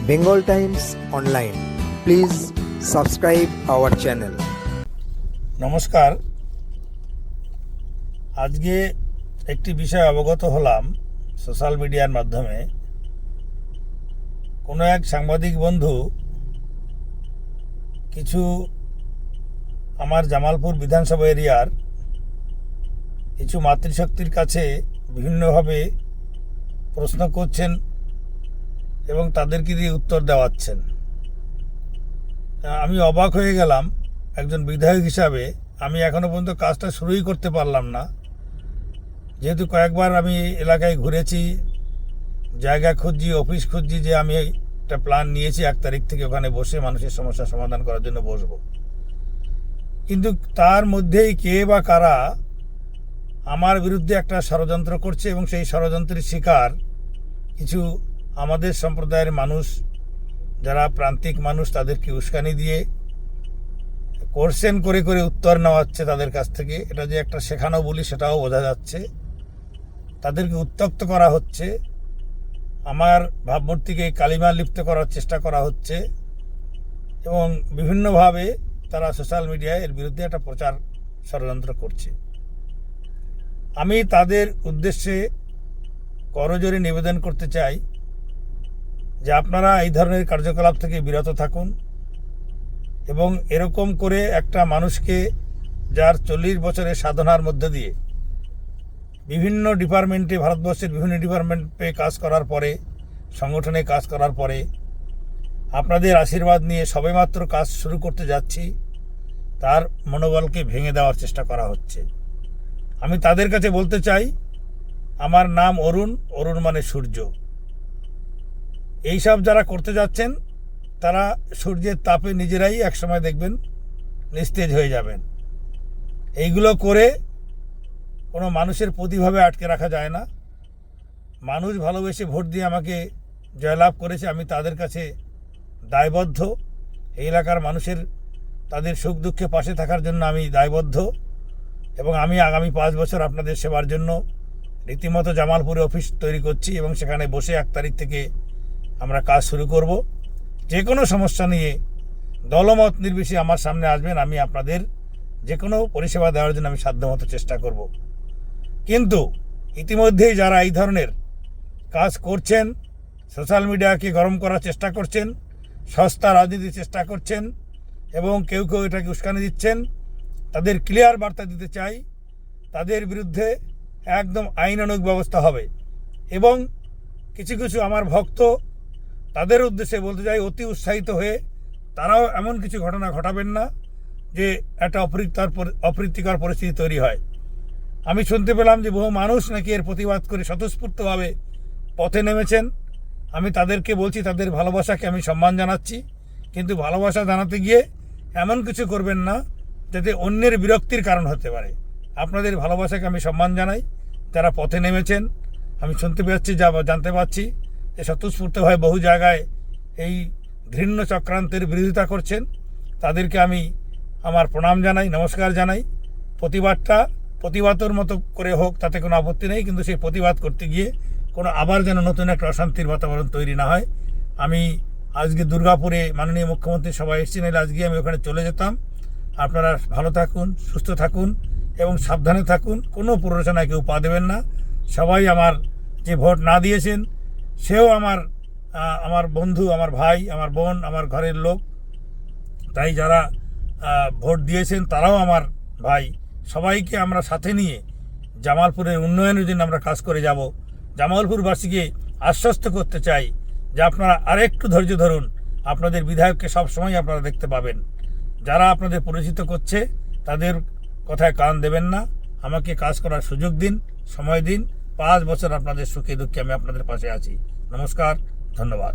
Bengal Times Online. Please subscribe our channel. নমস্কার। আজকে একটি বিষয় অবগত হলাম সোশ্যাল মিডিয়ার মাধ্যমে। কোনো এক সাংবাদিক বন্ধু কিছু আমার জামালপুর বিধানসভা এরিয়ার কিছু মাতৃশক্তির কাছে বিভিন্নভাবে প্রশ্ন করছেন এবং তাদেরকে দিয়ে উত্তর দেওয়াচ্ছেন। আমি অবাক হয়ে গেলাম একজন বিধায়ক হিসাবে। আমি এখনো পর্যন্ত কাজটা শুরুই করতে পারলাম না, যেহেতু কয়েকবার আমি এলাকায় ঘুরেছি, জায়গা খুঁজছি, অফিস খুঁজছি, যে আমি একটা প্ল্যান নিয়েছি 1 তারিখ থেকে ওখানে বসে মানুষের সমস্যা সমাধান করার জন্য বসবো। কিন্তু তার মধ্যেই কে বা কারা আমার বিরুদ্ধে একটা ষড়যন্ত্র করছে এবং সেই ষড়যন্ত্রের শিকার কিছু আমাদের সম্প্রদায়ের মানুষ, যারা প্রান্তিক মানুষ, তাদেরকে উস্কানি দিয়ে কোশ্চেন করে করে উত্তর নেওয়া হচ্ছে তাদের কাছ থেকে। এটা যে একটা শেখানো বলি সেটাও বোঝা যাচ্ছে। তাদেরকে উত্ত্যক্ত করা হচ্ছে, আমার ভাবমূর্তিকে কালিমা লিপ্ত করার চেষ্টা করা হচ্ছে এবং বিভিন্নভাবে তারা সোশ্যাল মিডিয়ায় এর বিরুদ্ধে একটা প্রচার ষড়যন্ত্র করছে। আমি তাদের উদ্দেশ্যে করজোরে নিবেদন করতে চাই যে আপনারা এই ধরনের কার্যকলাপ থেকে বিরত থাকুন এবং এরকম করে একটা মানুষকে, যার 40 বছরের সাধনার মধ্যে দিয়ে বিভিন্ন ডিপার্টমেন্টে, ভারতবর্ষের বিভিন্ন ডিপার্টমেন্টে কাজ করার পরে, সংগঠনে কাজ করার পরে আপনাদের আশীর্বাদ নিয়ে সবেমাত্র কাজ শুরু করতে যাচ্ছি, তার মনোবলকে ভেঙে দেওয়ার চেষ্টা করা হচ্ছে। আমি তাদের কাছে বলতে চাই, আমার নাম অরুণ, অরুণ মানে সূর্য। এইসব যারা করতে যাচ্ছেন তারা সূর্যের তাপে নিজেরাই একসময় দেখবেন নিস্তেজ হয়ে যাবেন। এইগুলো করে কোনো মানুষের প্রতিভাবে আটকে রাখা যায় না। মানুষ ভালোবেসে ভোট দিয়ে আমাকে জয়লাভ করেছে, আমি তাদের কাছে দায়বদ্ধ। এই এলাকার মানুষের তাদের সুখ দুঃখে পাশে থাকার জন্য আমি দায়বদ্ধ এবং আমি আগামী 5 বছর আপনাদের সেবার জন্য রীতিমতো জামালপুরে অফিস তৈরি করছি এবং সেখানে বসে 1 তারিখ থেকে আমরা কাজ শুরু করব। যে কোনো সমস্যা নিয়ে দলমত নির্বিশেষে আমার সামনে আসবেন, আমি আপনাদের যে কোনো পরিষেবা দেওয়ার জন্য আমি সাধ্যমতো চেষ্টা করব। কিন্তু ইতিমধ্যেই যারা এই ধরনের কাজ করছেন, সোশ্যাল মিডিয়াকে গরম করার চেষ্টা করছেন, সস্তা রাজনীতির চেষ্টা করছেন এবং কেউ কেউ এটাকে উস্কানি দিচ্ছেন, তাদের ক্লিয়ার বার্তা দিতে চাই, তাদের বিরুদ্ধে একদম আইনানুগ ব্যবস্থা হবে। এবং কিছু কিছু আমার ভক্ত, তাদের উদ্দেশ্যে বলতে চাই, অতি উৎসাহিত হয়ে তারাও এমন কিছু ঘটনা ঘটাবেন না যে একটা অপ্রীতিকর পরিস্থিতি তৈরি হয়। আমি শুনতে পেলাম যে বহু মানুষ নাকি এর প্রতিবাদ করে স্বতঃস্ফূর্তভাবে পথে নেমেছেন। আমি তাদেরকে বলছি, তাদের ভালোবাসাকে আমি সম্মান জানাচ্ছি, কিন্তু ভালোবাসা জানাতে গিয়ে এমন কিছু করবেন না যাতে অন্যের বিরক্তির কারণ হতে পারে। আপনাদের ভালোবাসাকে আমি সম্মান জানাই। যারা পথে নেমেছেন, আমি শুনতে পাচ্ছি, জানতে পাচ্ছি যে স্বতঃস্ফূর্তভাবে বহু জায়গায় এই ঘৃণ্য চক্রান্তের বিরোধিতা করছেন। তাদেরকে আমি আমার প্রণাম জানাই, নমস্কার জানাই। প্রতিবাদের মতো করে হোক, তাতে কোনো আপত্তি নেই, কিন্তু সেই প্রতিবাদ করতে গিয়ে কোনো আবার যেন নতুন একটা অশান্তির বাতাবরণ তৈরি না হয়। আমি আজকে দুর্গাপুরে মাননীয় মুখ্যমন্ত্রী সবাই এসেছি, নাহলে আজকে আমি ওখানে চলে যেতাম। আপনারা ভালো থাকুন, সুস্থ থাকুন এবং সাবধানে থাকুন। কোনো প্ররোচনায় কেউ পা দেবেন না। সবাই আমার যে ভোট না দিয়েছেন সেও আমার বন্ধু, আমার ভাই, আমার বোন, আমার ঘরের লোক। তাই যারা ভোট দিয়েছেন তারাও আমার ভাই। সবাইকে আমরা সাথে নিয়ে জামালপুরের উন্নয়নের জন্য আমরা কাজ করে যাব। জামালপুরবাসীকে আশ্বস্ত করতে চাই যে আপনারা আরেকটু ধৈর্য ধরুন, আপনাদের বিধায়ককে সবসময় আপনারা দেখতে পাবেন। যারা আপনাদের পরিচিত করছে তাদের কথায় কান দেবেন না। আমাকে কাজ করার সুযোগ দিন, সময় দিন। 5 বছর আপনাদের সুখে দুঃখে আমি আপনাদের পাশে আছি। নমস্কার, ধন্যবাদ।